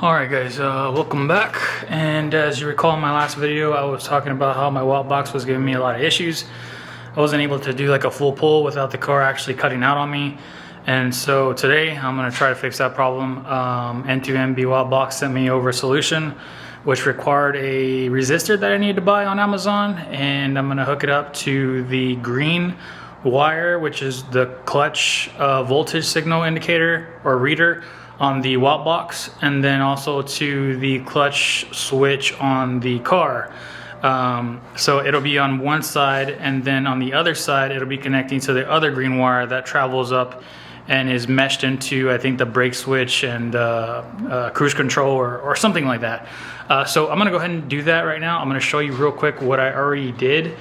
Alright guys, welcome back. And as you recall in my last video, I was talking about how my WotBox was giving me a lot of issues. I wasn't able to do like a full pull without the car actually cutting out on me. And so today I'm going to try to fix that problem. N2MB WotBox sent me over a solution which required a resistor that I needed to buy on Amazon, and I'm going to hook it up to the green wire, which is the clutch voltage signal indicator or reader on the WotBox, and then also to the clutch switch on the car. So it'll be on one side, and then on the other side it'll be connecting to the other green wire that travels up and is meshed into, I think, the brake switch and cruise control or something like that. So I'm gonna go ahead and do that right now. I'm gonna show you real quick what I already did.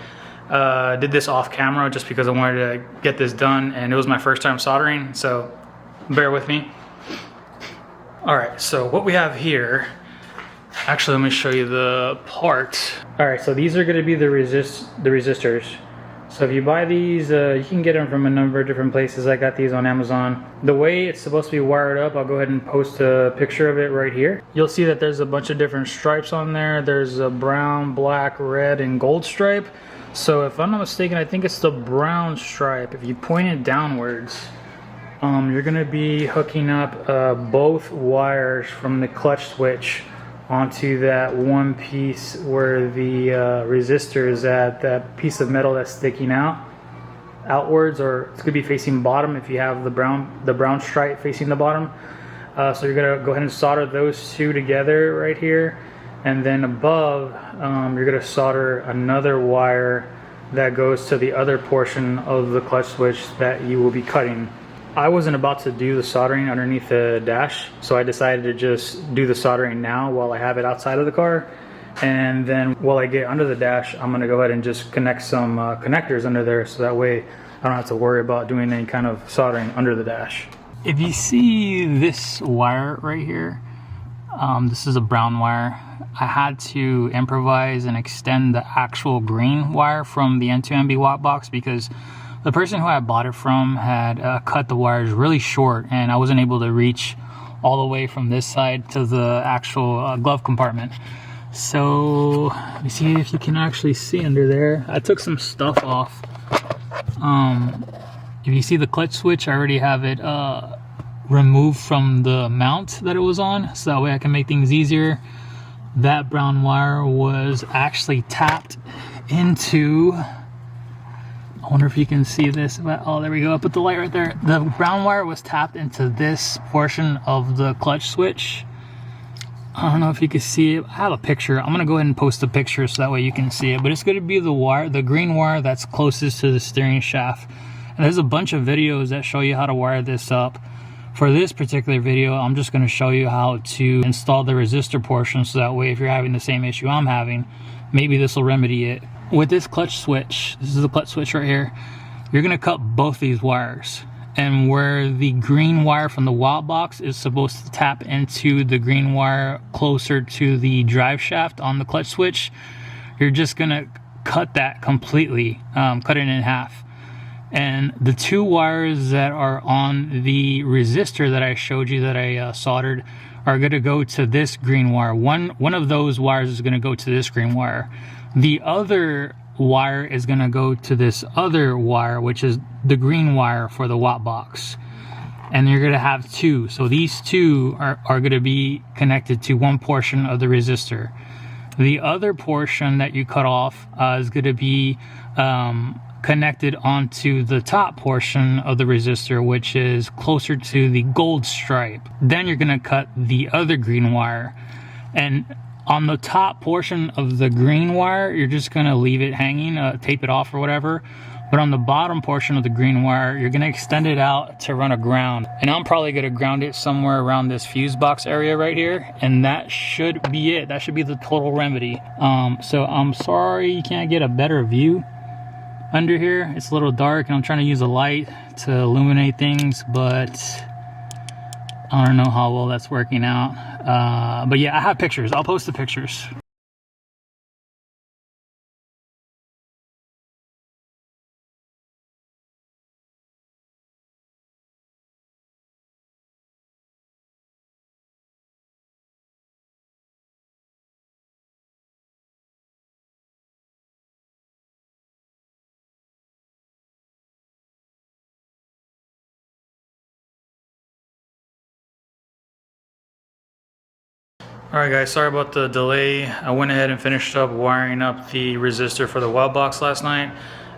Did this off camera just because I wanted to get this done, and it was my first time soldering, so bear with me. Alright, so what we have here, actually let me show you the part. Alright, so these are going to be the resistors. So if you buy these, you can get them from a number of different places. I got these on Amazon. The way it's supposed to be wired up, I'll go ahead and post a picture of it right here. You'll see that there's a bunch of different stripes on there. There's a brown, black, red, and gold stripe. So if I'm not mistaken, I think it's the brown stripe. If you point it downwards, you're going to be hooking up both wires from the clutch switch onto that one piece where the resistor is at, that piece of metal that's sticking outwards, or it's going to be facing bottom if you have the brown stripe facing the bottom. So you're going to go ahead and solder those two together right here, and then above you're going to solder another wire that goes to the other portion of the clutch switch that you will be cutting. I wasn't about to do the soldering underneath the dash, so I decided to just do the soldering now while I have it outside of the car. And then while I get under the dash, I'm going to go ahead and just connect some connectors under there, so that way I don't have to worry about doing any kind of soldering under the dash. If you see this wire right here, this is a brown wire. I had to improvise and extend the actual green wire from the N2MB WotBox because the person who I bought it from had cut the wires really short, and I wasn't able to reach all the way from this side to the actual glove compartment. So let me see if you can actually see under there. I took some stuff off. If you see the clutch switch, I already have it removed from the mount that it was on, so that way I can make things easier. That brown wire was actually tapped into, I wonder if you can see this. Oh, there we go. I put the light right there. The brown wire was tapped into this portion of the clutch switch. I don't know if you can see it. I have a picture. I'm going to go ahead and post a picture so that way you can see it. But it's going to be the wire, the green wire that's closest to the steering shaft. And there's a bunch of videos that show you how to wire this up. For this particular video, I'm just going to show you how to install the resistor portion, so that way if you're having the same issue I'm having, maybe this will remedy it. With this clutch switch, this is the clutch switch right here, you're going to cut both these wires. And where the green wire from the WotBox is supposed to tap into the green wire closer to the drive shaft on the clutch switch, you're just going to cut that completely, cut it in half. And the two wires that are on the resistor that I showed you that I soldered are going to go to this green wire. One of those wires is going to go to this green wire. The other wire is going to go to this other wire, which is the green wire for the WotBox. And you're going to have two. So these two are going to be connected to one portion of the resistor. The other portion that you cut off is going to be connected onto the top portion of the resistor, which is closer to the gold stripe. Then you're going to cut the other green wire. And on the top portion of the green wire, you're just going to leave it hanging, tape it off or whatever. But on the bottom portion of the green wire, you're going to extend it out to run a ground. And I'm probably going to ground it somewhere around this fuse box area right here. And that should be it. That should be the total remedy. So I'm sorry you can't get a better view under here. It's a little dark, and I'm trying to use a light to illuminate things, but I don't know how well that's working out. But yeah, I have pictures. I'll post the pictures. Alright guys, sorry about the delay. I went ahead and finished up wiring up the resistor for the WotBox last night.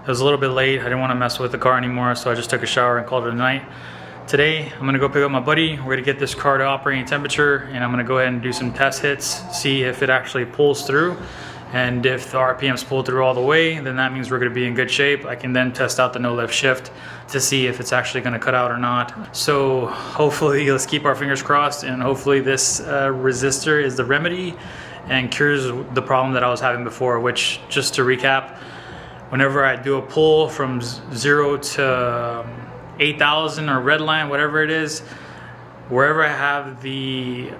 It was a little bit late. I didn't want to mess with the car anymore, so I just took a shower and called it a night. Today, I'm going to go pick up my buddy. We're going to get this car to operating temperature, and I'm going to go ahead and do some test hits, see if it actually pulls through. And if the RPMs pull through all the way, then that means we're going to be in good shape. I can then test out the no lift shift to see if it's actually going to cut out or not. So hopefully, let's keep our fingers crossed, and hopefully this resistor is the remedy and cures the problem that I was having before, which, just to recap, whenever I do a pull from 0 to 8,000 or red line, whatever it is, wherever I have the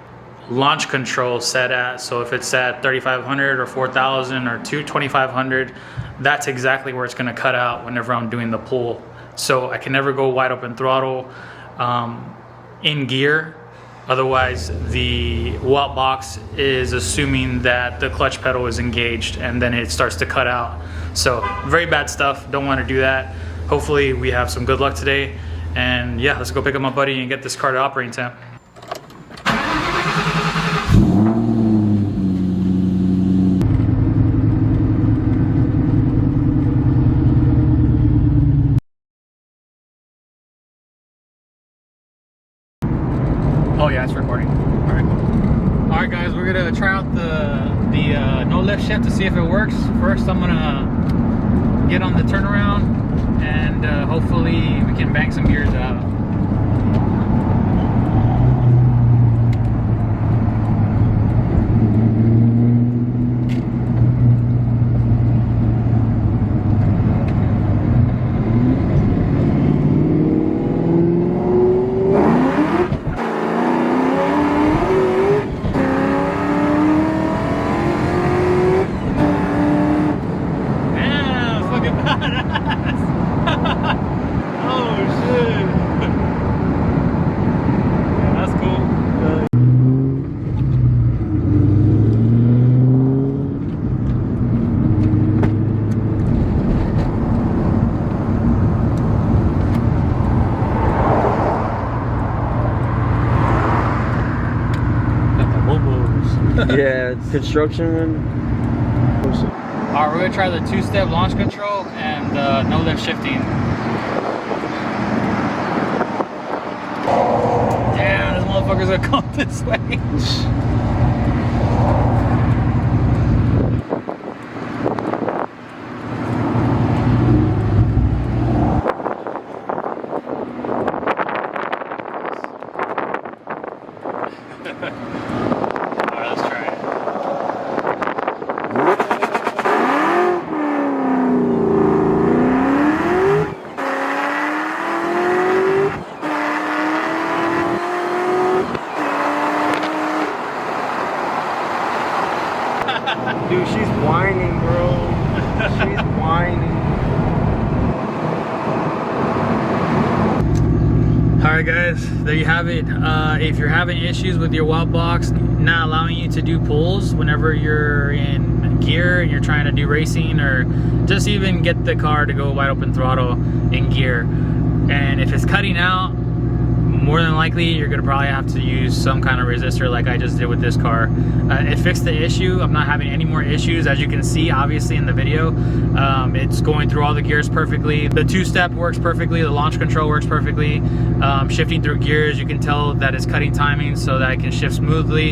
launch control set at, so if it's at 3,500 or 4,000 or 2,500, that's exactly where it's going to cut out whenever I'm doing the pull. So I can never go wide open throttle in gear, otherwise the WotBox is assuming that the clutch pedal is engaged and then it starts to cut out. So very bad stuff, don't want to do that. Hopefully we have some good luck today, and yeah, let's go pick up my buddy and get this car to operating temp. Oh yeah, it's recording. All right, cool. All right, guys, we're gonna try out the no lift shift to see if it works. First, I'm gonna get on the turnaround, and hopefully we can bang some gears out. Oh shit. Yeah, that's cool. Yeah, construction. Alright, we're gonna try the two-step launch control and no lift shifting. Damn, this motherfucker's gonna come this way. Alright, let's try it. Dude, she's whining, bro. She's whining. Alright guys, there you have it. If you're having issues with your WotBox not allowing you to do pulls whenever you're in gear and you're trying to do racing, or just even get the car to go wide open throttle in gear, and if it's cutting out, more than likely you're gonna probably have to use some kind of resistor like I just did with this car. It fixed the issue. I'm not having any more issues, as you can see obviously in the video. It's going through all the gears perfectly. The two-step works perfectly, the launch control works perfectly. Shifting through gears, you can tell that it's cutting timing so that it can shift smoothly,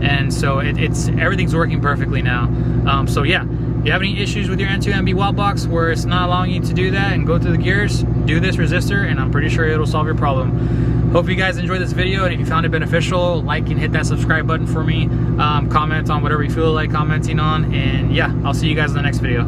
and so everything's working perfectly now. So yeah, if you have any issues with your N2MB WotBox where it's not allowing you to do that and go through the gears, do this resistor and I'm pretty sure it'll solve your problem. Hope you guys enjoyed this video, and if you found it beneficial, like and hit that subscribe button for me. Comment on whatever you feel like commenting on, and yeah, I'll see you guys in the next video.